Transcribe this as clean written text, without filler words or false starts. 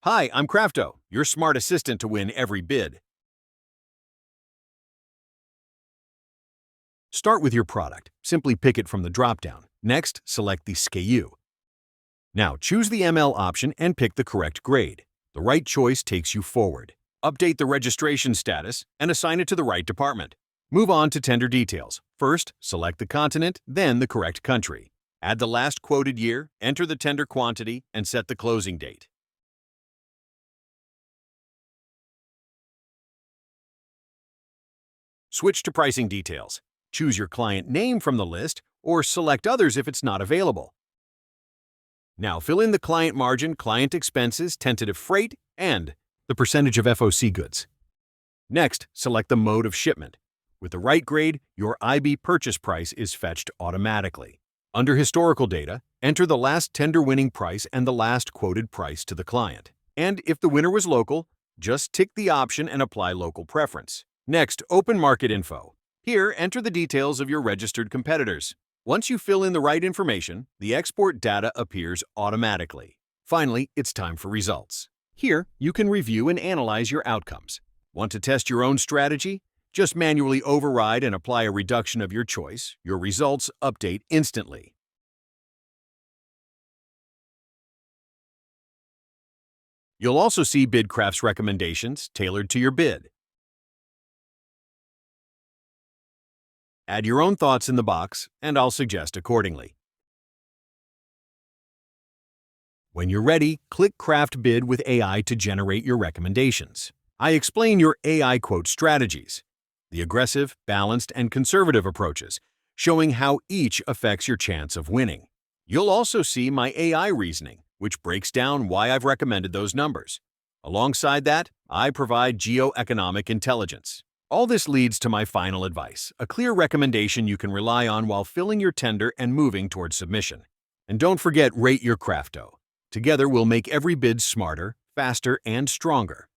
Hi, I'm Crafto, your smart assistant to win every bid. Start with your product. Simply pick it from the dropdown. Next, select the SKU. Now, choose the ML option and pick the correct grade. The right choice takes you forward. Update the registration status and assign it to the right department. Move on to tender details. First, select the continent, then the correct country. Add the last quoted year, enter the tender quantity, and set the closing date. Switch to pricing details. Choose your client name from the list or select others if it's not available. Now fill in the client margin, client expenses, tentative freight, and the percentage of FOC goods. Next, select the mode of shipment. With the right grade, your IB purchase price is fetched automatically. Under historical data, enter the last tender winning price and the last quoted price to the client. And if the winner was local, just tick the option and apply local preference. Next, open market info. Here, enter the details of your registered competitors. Once you fill in the right information, the export data appears automatically. Finally, it's time for results. Here, you can review and analyze your outcomes. Want to test your own strategy? Just manually override and apply a reduction of your choice. Your results update instantly. You'll also see BidCraft's recommendations tailored to your bid. Add your own thoughts in the box, and I'll suggest accordingly. When you're ready, click Craft Bid with AI to generate your recommendations. I explain your AI quote strategies, the aggressive, balanced, and conservative approaches, showing how each affects your chance of winning. You'll also see my AI reasoning, which breaks down why I've recommended those numbers. Alongside that, I provide geoeconomic intelligence. All this leads to my final advice, a clear recommendation you can rely on while filling your tender and moving towards submission. And don't forget, rate your Crafto. Together, we'll make every bid smarter, faster, and stronger.